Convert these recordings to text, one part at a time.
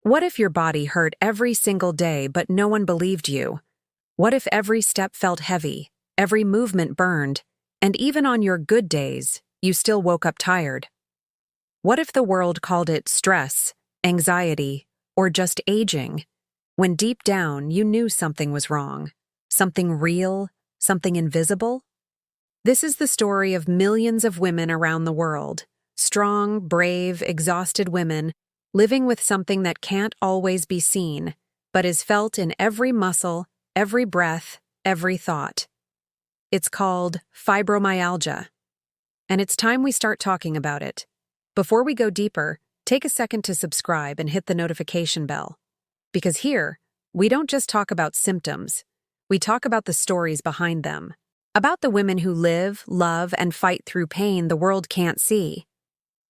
What if your body hurt every single day but no one believed you? What if every step felt heavy, every movement burned, and even on your good days, you still woke up tired? What if the world called it stress, anxiety, or just aging, when deep down you knew something was wrong? Something real, something invisible? This is the story of millions of women around the world. Strong, brave, exhausted women living with something that can't always be seen, but is felt in every muscle, every breath, every thought. It's called fibromyalgia. And it's time we start talking about it. Before we go deeper, take a second to subscribe and hit the notification bell. Because here, we don't just talk about symptoms, we talk about the stories behind them. About the women who live, love, and fight through pain the world can't see.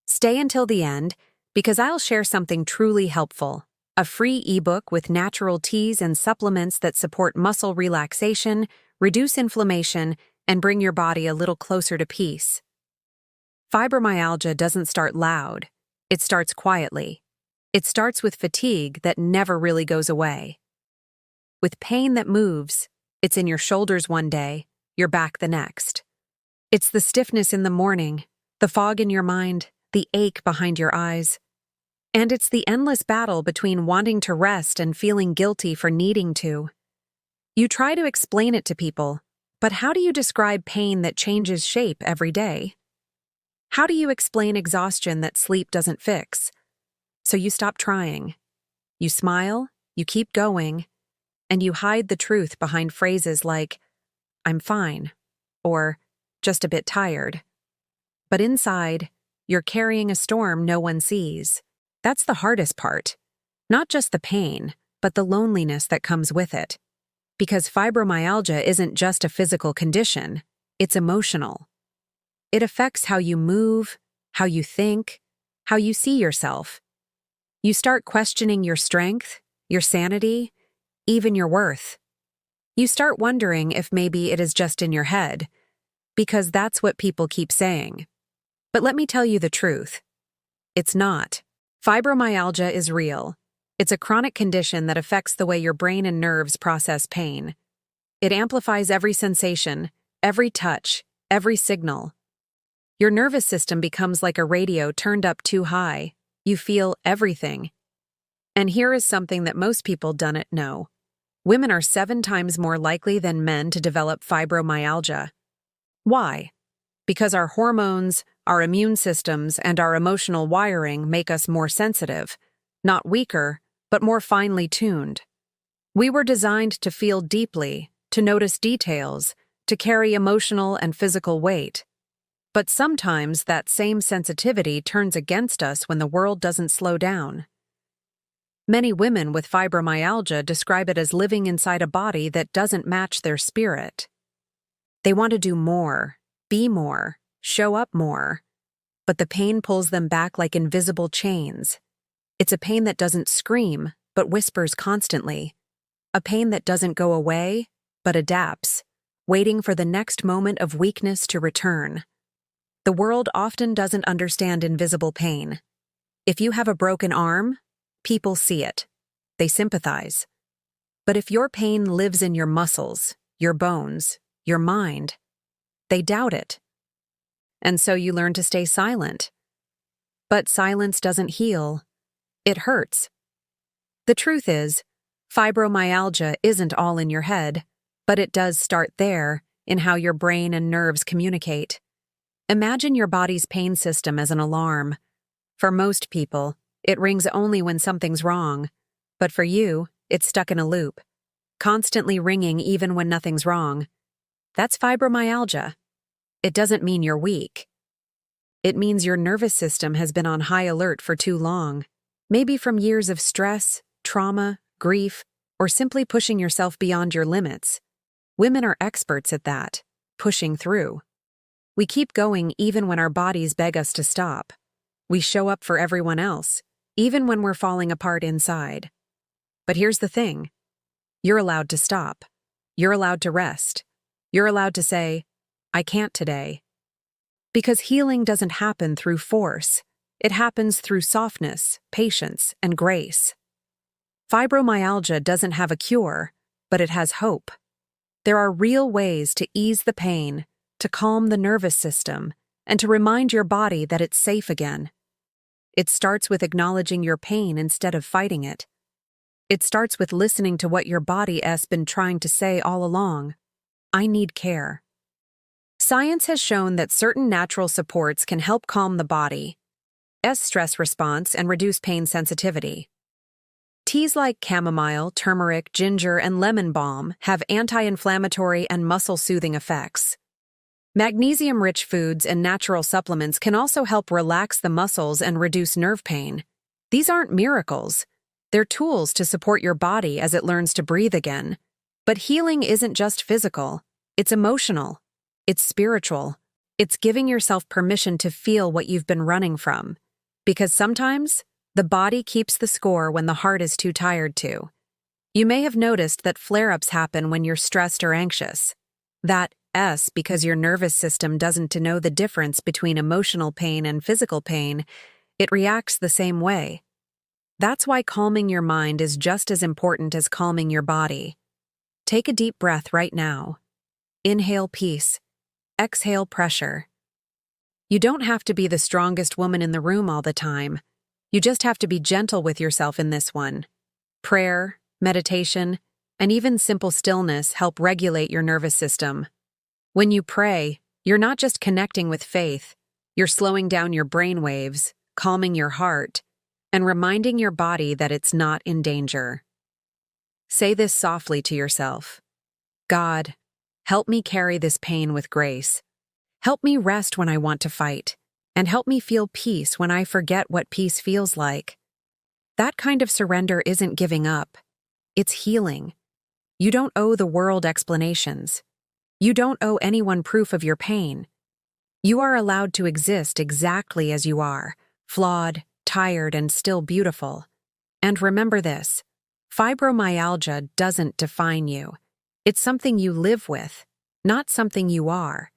Stay until the end, because I'll share something truly helpful. A free ebook with natural teas and supplements that support muscle relaxation, reduce inflammation, and bring your body a little closer to peace. Fibromyalgia doesn't start loud. It starts quietly. It starts with fatigue that never really goes away. With pain that moves, it's in your shoulders one day, your back the next. It's the stiffness in the morning, the fog in your mind, the ache behind your eyes. And it's the endless battle between wanting to rest and feeling guilty for needing to. You try to explain it to people, but how do you describe pain that changes shape every day? How do you explain exhaustion that sleep doesn't fix? So you stop trying. You smile, you keep going, and you hide the truth behind phrases like, "I'm fine," or "just a bit tired." But inside, you're carrying a storm no one sees. That's the hardest part. Not just the pain, but the loneliness that comes with it. Because fibromyalgia isn't just a physical condition, it's emotional. It affects how you move, how you think, how you see yourself. You start questioning your strength, your sanity, even your worth. You start wondering if maybe it is just in your head, because that's what people keep saying. But let me tell you the truth. It's not. Fibromyalgia is real. It's a chronic condition that affects the way your brain and nerves process pain. It amplifies every sensation, every touch, every signal. Your nervous system becomes like a radio turned up too high. You feel everything. And here is something that most people don't know. Women are 7 times more likely than men to develop fibromyalgia. Why? Because our hormones, our immune systems, and our emotional wiring make us more sensitive, not weaker, but more finely tuned. We were designed to feel deeply, to notice details, to carry emotional and physical weight. But sometimes that same sensitivity turns against us when the world doesn't slow down. Many women with fibromyalgia describe it as living inside a body that doesn't match their spirit. They want to do more, be more, show up more, but the pain pulls them back like invisible chains. It's a pain that doesn't scream, but whispers constantly. A pain that doesn't go away, but adapts, waiting for the next moment of weakness to return. The world often doesn't understand invisible pain. If you have a broken arm, people see it. They sympathize. But if your pain lives in your muscles, your bones, your mind, they doubt it. And so you learn to stay silent. But silence doesn't heal. It hurts. The truth is, fibromyalgia isn't all in your head, but it does start there, in how your brain and nerves communicate. Imagine your body's pain system as an alarm. For most people, it rings only when something's wrong. But for you, it's stuck in a loop, constantly ringing even when nothing's wrong. That's fibromyalgia. It doesn't mean you're weak. It means your nervous system has been on high alert for too long, maybe from years of stress, trauma, grief, or simply pushing yourself beyond your limits. Women are experts at that, pushing through. We keep going even when our bodies beg us to stop. We show up for everyone else, even when we're falling apart inside. But here's the thing. You're allowed to stop. You're allowed to rest. You're allowed to say, "I can't today." Because healing doesn't happen through force. It happens through softness, patience, and grace. Fibromyalgia doesn't have a cure, but it has hope. There are real ways to ease the pain, to calm the nervous system, and to remind your body that it's safe again. It starts with acknowledging your pain instead of fighting it. It starts with listening to what your body's been trying to say all along. I need care. Science has shown that certain natural supports can help calm the body's stress response and reduce pain sensitivity. Teas like chamomile, turmeric, ginger, and lemon balm have anti-inflammatory and muscle-soothing effects. Magnesium-rich foods and natural supplements can also help relax the muscles and reduce nerve pain. These aren't miracles. They're tools to support your body as it learns to breathe again. But healing isn't just physical. It's emotional. It's spiritual. It's giving yourself permission to feel what you've been running from. Because sometimes, the body keeps the score when the heart is too tired to. You may have noticed that flare-ups happen when you're stressed or anxious. That's because your nervous system doesn't know the difference between emotional pain and physical pain. It reacts the same way. That's why calming your mind is just as important as calming your body. Take a deep breath right now. Inhale peace. Exhale pressure. You don't have to be the strongest woman in the room all the time. You just have to be gentle with yourself in this one. Prayer, meditation, and even simple stillness help regulate your nervous system. When you pray, you're not just connecting with faith, you're slowing down your brain waves, calming your heart, and reminding your body that it's not in danger. Say this softly to yourself. God, help me carry this pain with grace. Help me rest when I want to fight, and help me feel peace when I forget what peace feels like. That kind of surrender isn't giving up. It's healing. You don't owe the world explanations. You don't owe anyone proof of your pain. You are allowed to exist exactly as you are, flawed, tired, and still beautiful. And remember this, fibromyalgia doesn't define you. It's something you live with, not something you are.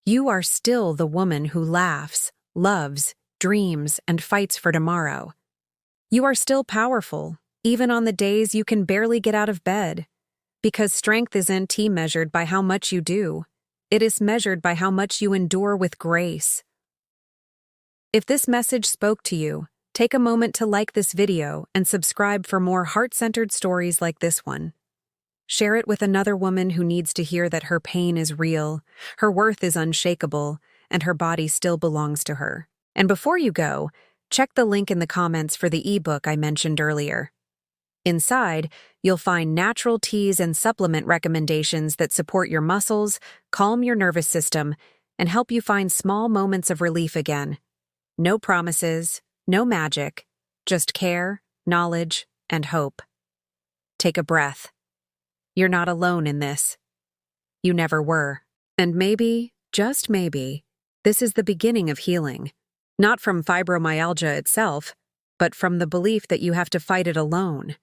You are still the woman who laughs, loves, dreams, and fights for tomorrow. You are still powerful, even on the days you can barely get out of bed. Because strength isn't measured by how much you do. It is measured by how much you endure with grace. If this message spoke to you, take a moment to like this video and subscribe for more heart-centered stories like this one. Share it with another woman who needs to hear that her pain is real, her worth is unshakable, and her body still belongs to her. And before you go, check the link in the comments for the ebook I mentioned earlier. Inside, you'll find natural teas and supplement recommendations that support your muscles, calm your nervous system, and help you find small moments of relief again. No promises, no magic, just care, knowledge, and hope. Take a breath. You're not alone in this. You never were. And maybe, just maybe, this is the beginning of healing. Not from fibromyalgia itself, but from the belief that you have to fight it alone.